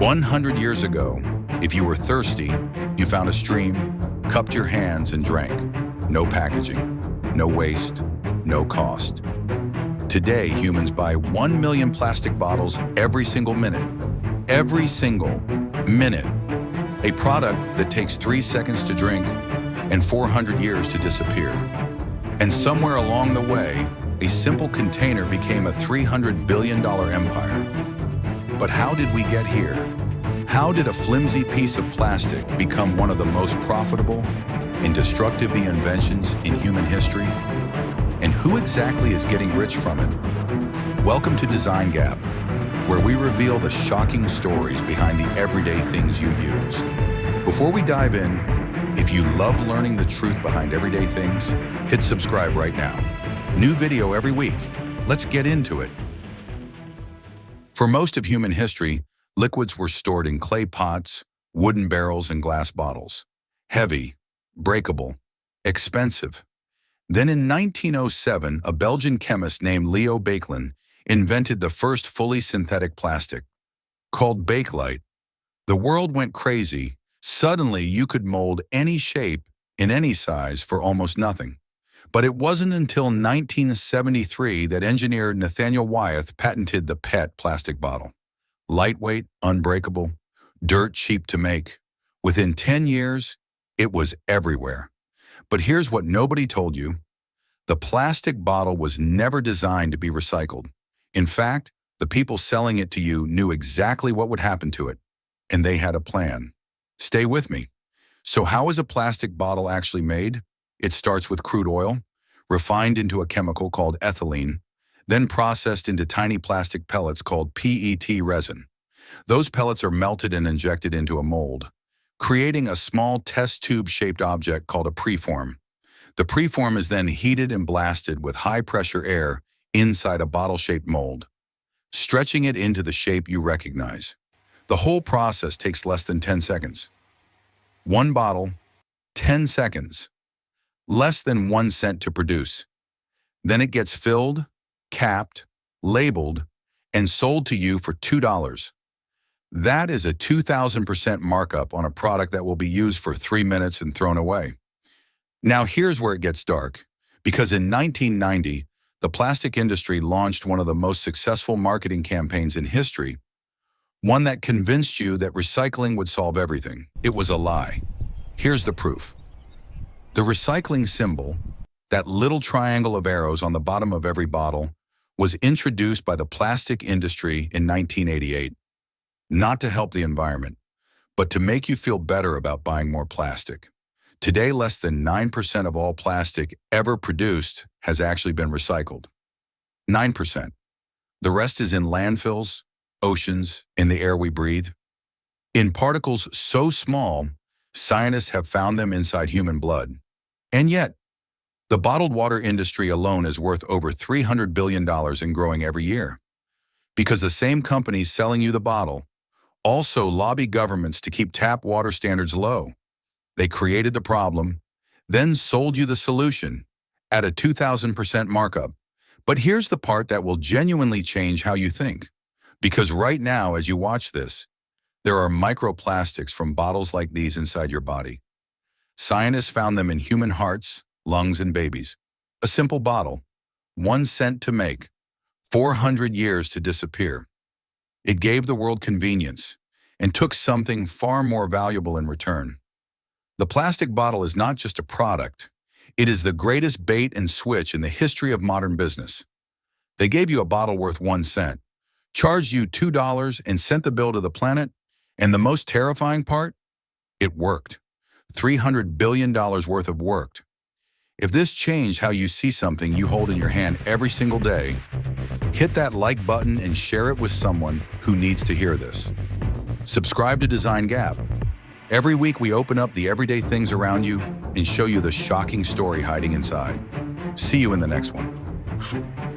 100 years ago, if you were thirsty, you found a stream, cupped your hands and drank. No packaging, no waste, no cost. Today, humans buy 1 million plastic bottles every single minute. Every single minute. A product that takes 3 seconds to drink and 400 years to disappear. And somewhere along the way, a simple container became a $300 billion empire. But how did we get here? How did a flimsy piece of plastic become one of the most profitable and destructive inventions in human history? And who exactly is getting rich from it? Welcome to Design Gap, where we reveal the shocking stories behind the everyday things you use. Before we dive in, if you love learning the truth behind everyday things, hit subscribe right now. New video every week. Let's get into it. For most of human history, liquids were stored in clay pots, wooden barrels, and glass bottles. Heavy, breakable, expensive. Then in 1907, a Belgian chemist named Leo Baekeland invented the first fully synthetic plastic, called Bakelite. The world went crazy. Suddenly, you could mold any shape in any size for almost nothing. But it wasn't until 1973 that engineer Nathaniel Wyeth patented the PET plastic bottle. Lightweight, unbreakable, dirt cheap to make. Within 10 years, it was everywhere. But here's what nobody told you. The plastic bottle was never designed to be recycled. In fact, the people selling it to you knew exactly what would happen to it, and they had a plan. Stay with me. So how is a plastic bottle actually made? It starts with crude oil, refined into a chemical called ethylene, then processed into tiny plastic pellets called PET resin. Those pellets are melted and injected into a mold, creating a small test tube-shaped object called a preform. The preform is then heated and blasted with high-pressure air inside a bottle-shaped mold, stretching it into the shape you recognize. The whole process takes less than 10 seconds. One bottle, 10 seconds. Less than 1 cent to produce. Then it gets filled, capped, labeled, and sold to you for $2. That is a 2,000% markup on a product that will be used for 3 minutes and thrown away. Now here's where it gets dark, because in 1990, the plastic industry launched one of the most successful marketing campaigns in history, one that convinced you that recycling would solve everything. It was a lie. Here's the proof. The recycling symbol, that little triangle of arrows on the bottom of every bottle, was introduced by the plastic industry in 1988, not to help the environment, but to make you feel better about buying more plastic. Today, less than 9% of all plastic ever produced has actually been recycled. 9%. The rest is in landfills, oceans, in the air we breathe. In particles so small, scientists have found them inside human blood. And yet, the bottled water industry alone is worth over $300 billion and growing every year. Because the same companies selling you the bottle also lobby governments to keep tap water standards low. They created the problem, then sold you the solution at a 2,000% markup. But here's the part that will genuinely change how you think. Because right now, as you watch this, there are microplastics from bottles like these inside your body. Scientists found them in human hearts, lungs, and babies. A simple bottle, 1 cent to make, 400 years to disappear. It gave the world convenience and took something far more valuable in return. The plastic bottle is not just a product. It is the greatest bait and switch in the history of modern business. They gave you a bottle worth 1 cent, charged you $2, and sent the bill to the planet. And the most terrifying part? It worked. $300 billion worth of work. If this changed how you see something you hold in your hand every single day, hit that like button and share it with someone who needs to hear this. Subscribe to Design Gap. Every week we open up the everyday things around you and show you the shocking story hiding inside. See you in the next one.